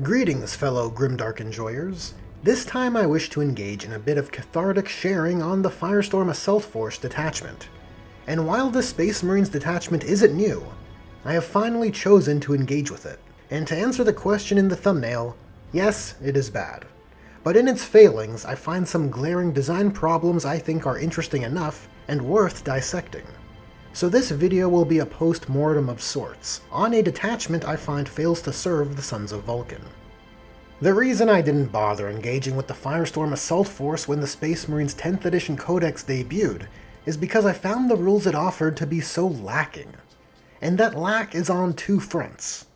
Greetings, fellow Grimdark enjoyers. This time I wish to engage in a bit of cathartic sharing on the Firestorm Assault Force detachment. And while the Space Marines detachment isn't new, I have finally chosen to engage with it. And to answer the question in the thumbnail, yes, it is bad. But in its failings, I find some glaring design problems I think are interesting enough and worth dissecting. So this video will be a post-mortem of sorts, on a detachment I find fails to serve the Sons of Vulcan. The reason I didn't bother engaging with the Firestorm Assault Force when the Space Marines 10th edition Codex debuted is because I found the rules it offered to be so lacking. And that lack is on two fronts.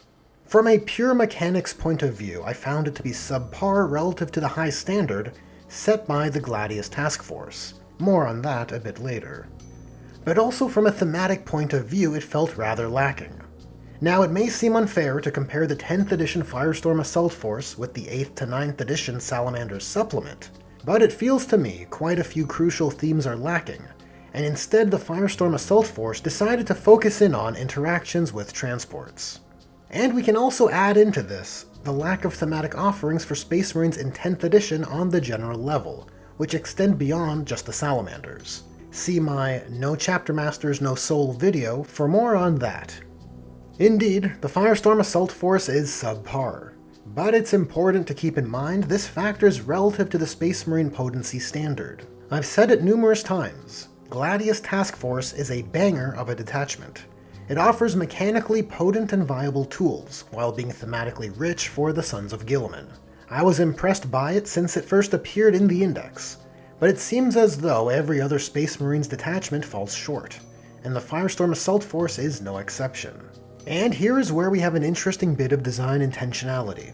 From a pure mechanics point of view, I found it to be subpar relative to the high standard set by the Gladius Task Force. More on that a bit later. But also from a thematic point of view, it felt rather lacking. Now, it may seem unfair to compare the 10th edition Firestorm Assault Force with the 8th to 9th edition Salamanders Supplement, but it feels to me quite a few crucial themes are lacking, and instead the Firestorm Assault Force decided to focus in on interactions with transports. And we can also add into this the lack of thematic offerings for Space Marines in 10th edition on the general level, which extend beyond just the Salamanders. See my No Chapter Masters, No Soul video for more on that. Indeed, the Firestorm Assault Force is subpar, but it's important to keep in mind this factors relative to the Space Marine potency standard. I've said it numerous times, Gladius Task Force is a banger of a detachment. It offers mechanically potent and viable tools, while being thematically rich for the Sons of Guilliman. I was impressed by it since it first appeared in the Index, but it seems as though every other Space Marines detachment falls short, and the Firestorm Assault Force is no exception. And here is where we have an interesting bit of design intentionality.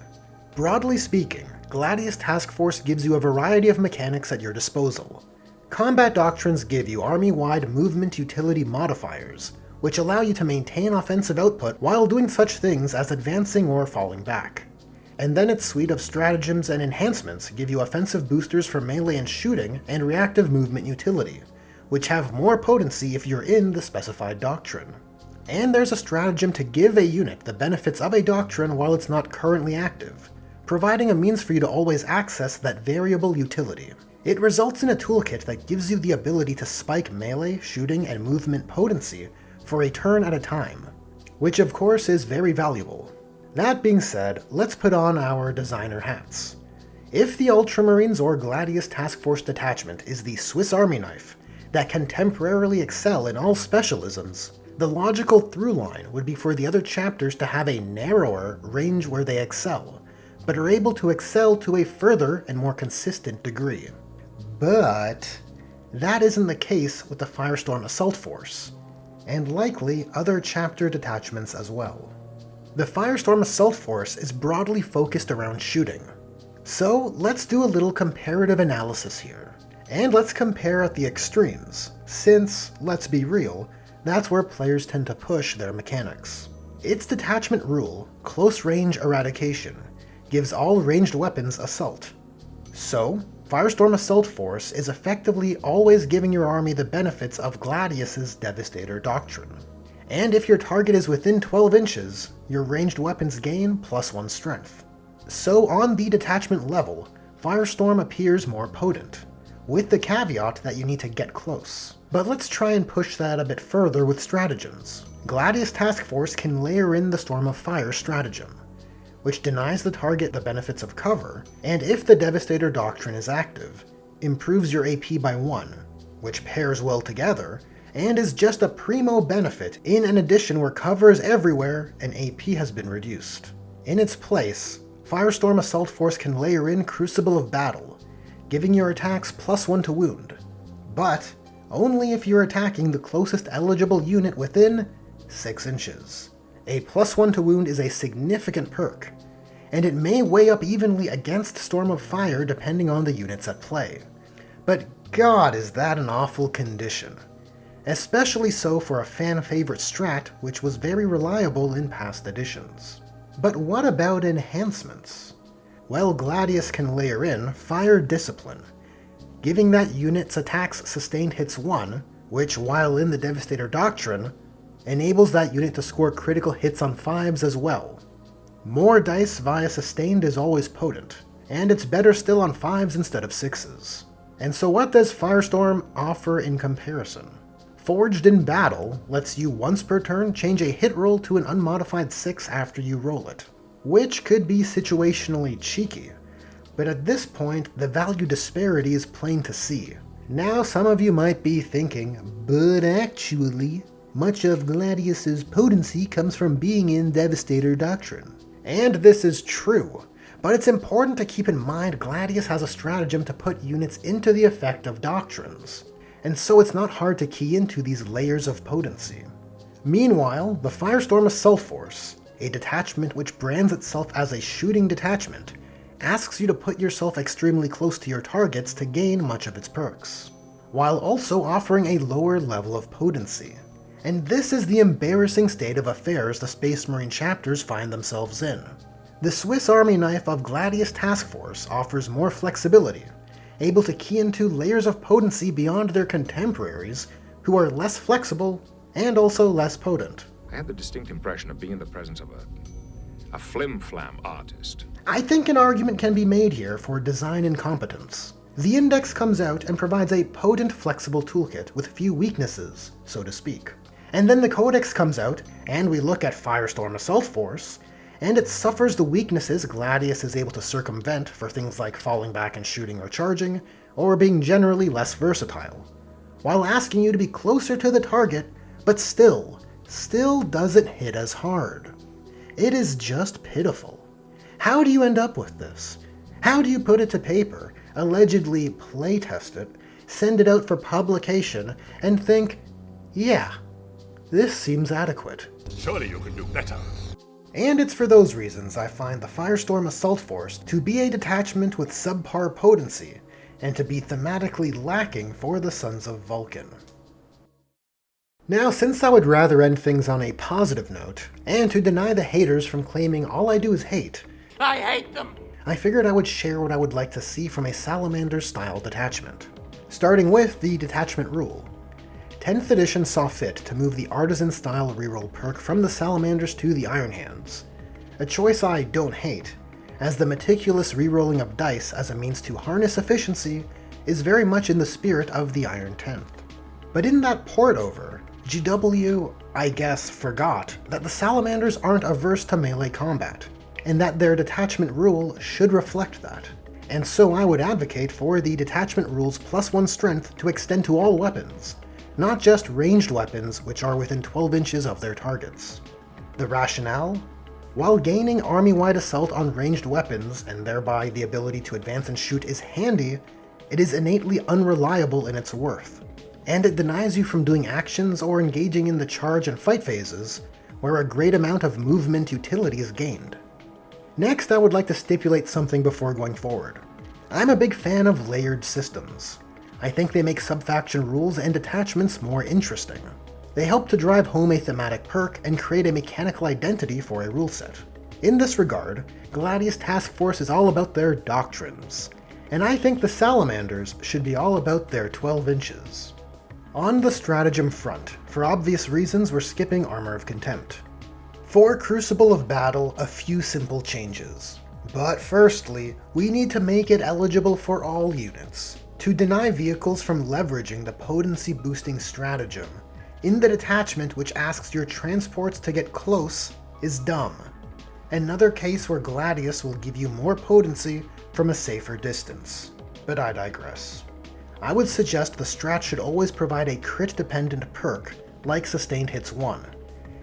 Broadly speaking, Gladius Task Force gives you a variety of mechanics at your disposal. Combat doctrines give you army-wide movement utility modifiers, which allow you to maintain offensive output while doing such things as advancing or falling back. And then its suite of stratagems and enhancements give you offensive boosters for melee and shooting and reactive movement utility, which have more potency if you're in the specified doctrine. And there's a stratagem to give a unit the benefits of a doctrine while it's not currently active, providing a means for you to always access that variable utility. It results in a toolkit that gives you the ability to spike melee, shooting, and movement potency for a turn at a time, which of course is very valuable. That being said, let's put on our designer hats. If the Ultramarines or Gladius Task Force detachment is the Swiss Army knife that can temporarily excel in all specialisms, the logical through line would be for the other chapters to have a narrower range where they excel, but are able to excel to a further and more consistent degree. But that isn't the case with the Firestorm Assault Force, and likely other chapter detachments as well. The Firestorm Assault Force is broadly focused around shooting. So let's do a little comparative analysis here. And let's compare at the extremes, since, let's be real, that's where players tend to push their mechanics. Its detachment rule, Close Range Eradication, gives all ranged weapons assault. So, Firestorm Assault Force is effectively always giving your army the benefits of Gladius's Devastator Doctrine. And if your target is within 12 inches, your ranged weapons gain +1 strength. So on the detachment level, Firestorm appears more potent, with the caveat that you need to get close. But let's try and push that a bit further with stratagems. Gladius Task Force can layer in the Storm of Fire stratagem, which denies the target the benefits of cover, and if the Devastator Doctrine is active, improves your AP by 1, which pairs well together, and is just a primo benefit in an edition where cover is everywhere and AP has been reduced. In its place, Firestorm Assault Force can layer in Crucible of Battle, giving your attacks +1 to wound, but only if you're attacking the closest eligible unit within 6 inches. A +1 to wound is a significant perk, and it may weigh up evenly against Storm of Fire depending on the units at play. But god, is that an awful condition. Especially so for a fan-favorite strat which was very reliable in past editions. But what about enhancements? Well, Gladius can layer in Fire Discipline, giving that unit's attacks sustained hits 1, which, while in the Devastator Doctrine, enables that unit to score critical hits on 5s as well. More dice via sustained is always potent, and it's better still on 5s instead of 6s. And so what does Firestorm offer in comparison? Forged in Battle lets you once per turn change a hit roll to an unmodified 6 after you roll it, which could be situationally cheeky, but at this point the value disparity is plain to see. Now some of you might be thinking, but actually, much of Gladius's potency comes from being in Devastator Doctrine. And this is true, but it's important to keep in mind Gladius has a stratagem to put units into the effect of doctrines, and so it's not hard to key into these layers of potency. Meanwhile, the Firestorm Assault Force, a detachment which brands itself as a shooting detachment, asks you to put yourself extremely close to your targets to gain much of its perks, while also offering a lower level of potency. And this is the embarrassing state of affairs the Space Marine chapters find themselves in. The Swiss Army knife of Gladius Task Force offers more flexibility, able to key into layers of potency beyond their contemporaries, who are less flexible and also less potent. I had the distinct impression of being in the presence of a flim-flam artist. I think an argument can be made here for design incompetence. The Index comes out and provides a potent, flexible toolkit with few weaknesses, so to speak. And then the Codex comes out, and we look at Firestorm Assault Force, and it suffers the weaknesses Gladius is able to circumvent for things like falling back and shooting or charging, or being generally less versatile, while asking you to be closer to the target, but still doesn't hit as hard. It is just pitiful. How do you end up with this? How do you put it to paper, allegedly playtest it, send it out for publication, and think, yeah, this seems adequate? Surely you can do better. And it's for those reasons I find the Firestorm Assault Force to be a detachment with subpar potency, and to be thematically lacking for the Sons of Vulcan. Now, since I would rather end things on a positive note, and to deny the haters from claiming all I do is hate, I hate them! I figured I would share what I would like to see from a Salamanders-style detachment. Starting with the detachment rule. 10th edition saw fit to move the Artisan-style reroll perk from the Salamanders to the Iron Hands, a choice I don't hate, as the meticulous rerolling of dice as a means to harness efficiency is very much in the spirit of the Iron 10th. But in that port over, GW, I guess, forgot that the Salamanders aren't averse to melee combat, and that their detachment rule should reflect that. And so I would advocate for the detachment rule's +1 strength to extend to all weapons, not just ranged weapons which are within 12 inches of their targets. The rationale? While gaining army-wide assault on ranged weapons, and thereby the ability to advance and shoot, is handy, it is innately unreliable in its worth, and it denies you from doing actions or engaging in the charge and fight phases, where a great amount of movement utility is gained. Next, I would like to stipulate something before going forward. I'm a big fan of layered systems. I think they make sub-faction rules and detachments more interesting. They help to drive home a thematic perk and create a mechanical identity for a rule set. In this regard, Gladius Task Force is all about their doctrines, and I think the Salamanders should be all about their 12 inches. On the stratagem front, for obvious reasons we're skipping Armor of Contempt. For Crucible of Battle, a few simple changes. But firstly, we need to make it eligible for all units. To deny vehicles from leveraging the potency boosting stratagem in the detachment which asks your transports to get close is dumb. Another case where Gladius will give you more potency from a safer distance. But I digress. I would suggest the strat should always provide a crit dependent perk, like Sustained Hits 1.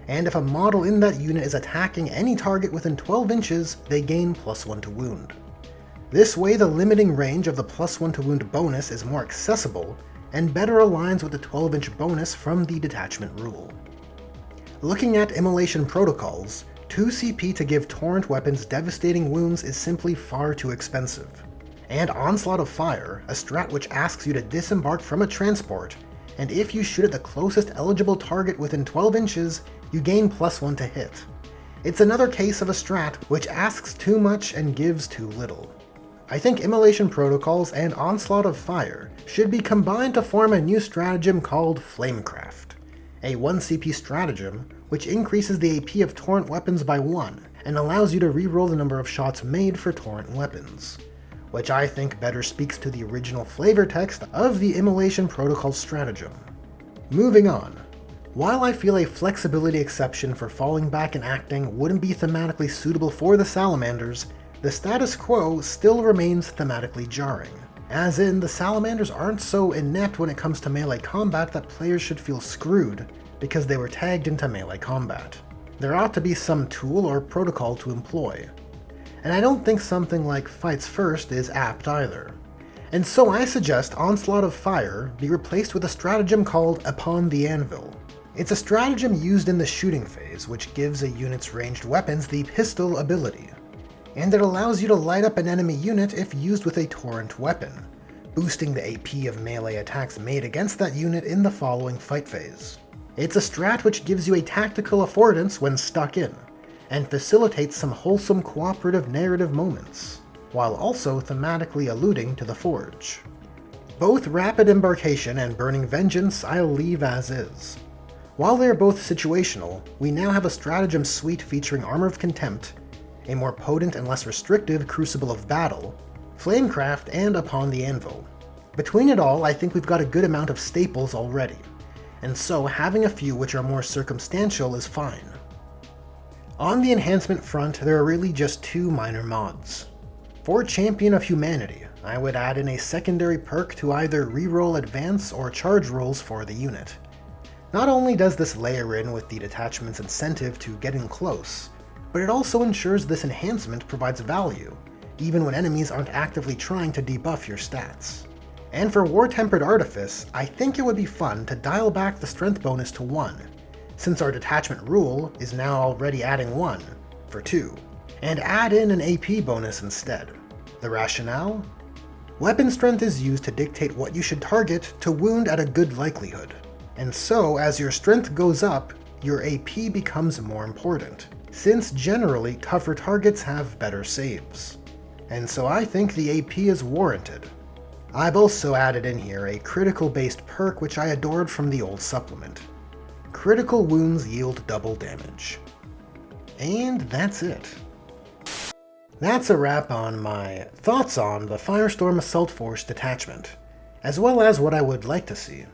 And if a model in that unit is attacking any target within 12 inches, they gain +1 to wound. This way the limiting range of the +1 to wound bonus is more accessible, and better aligns with the 12-inch bonus from the detachment rule. Looking at Immolation Protocols, 2 CP to give Torrent weapons devastating wounds is simply far too expensive. And Onslaught of Fire, a strat which asks you to disembark from a transport, and if you shoot at the closest eligible target within 12 inches, you gain +1 to hit. It's another case of a strat which asks too much and gives too little. I think Immolation Protocols and Onslaught of Fire should be combined to form a new stratagem called Flamecraft, a 1 CP stratagem which increases the AP of Torrent weapons by 1, and allows you to reroll the number of shots made for torrent weapons, which I think better speaks to the original flavor text of the Immolation Protocol stratagem. Moving on. While I feel a flexibility exception for falling back and acting wouldn't be thematically suitable for the Salamanders, the status quo still remains thematically jarring. As in, the Salamanders aren't so inept when it comes to melee combat that players should feel screwed because they were tagged into melee combat. There ought to be some tool or protocol to employ. And I don't think something like Fights First is apt either. And so I suggest Onslaught of Fire be replaced with a stratagem called Upon the Anvil. It's a stratagem used in the shooting phase, which gives a unit's ranged weapons the pistol ability. And it allows you to light up an enemy unit if used with a torrent weapon, boosting the AP of melee attacks made against that unit in the following fight phase. It's a strat which gives you a tactical affordance when stuck in, and facilitates some wholesome cooperative narrative moments, while also thematically alluding to the Forge. Both Rapid Embarkation and Burning Vengeance I'll leave as is. While they are both situational, we now have a stratagem suite featuring Armor of Contempt, a more potent and less restrictive Crucible of Battle, Flamecraft, and Upon the Anvil. Between it all, I think we've got a good amount of staples already, and so having a few which are more circumstantial is fine. On the enhancement front, there are really just two minor mods. For Champion of Humanity, I would add in a secondary perk to either reroll advance or charge rolls for the unit. Not only does this layer in with the detachment's incentive to get in close, but it also ensures this enhancement provides value, even when enemies aren't actively trying to debuff your stats. And for War-Tempered Artifice, I think it would be fun to dial back the strength bonus to 1, since our detachment rule is now already adding 1 for 2, and add in an AP bonus instead. The rationale? Weapon strength is used to dictate what you should target to wound at a good likelihood, and so as your strength goes up, your AP becomes more important, since generally tougher targets have better saves. And so I think the AP is warranted. I've also added in here a critical-based perk which I adored from the old supplement. Critical wounds yield double damage. And that's it. That's a wrap on my thoughts on the Firestorm Assault Force detachment, as well as what I would like to see.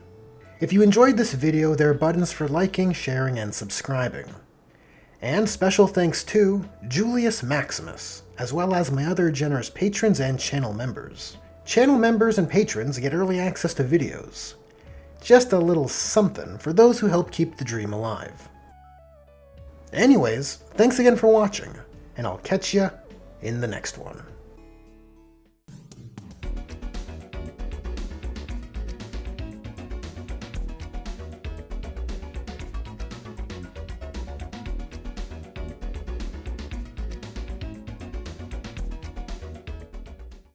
If you enjoyed this video, there are buttons for liking, sharing, and subscribing. And special thanks to Julius Maximus, as well as my other generous patrons and channel members. Channel members and patrons get early access to videos. Just a little something for those who help keep the dream alive. Anyways, thanks again for watching, and I'll catch ya in the next one.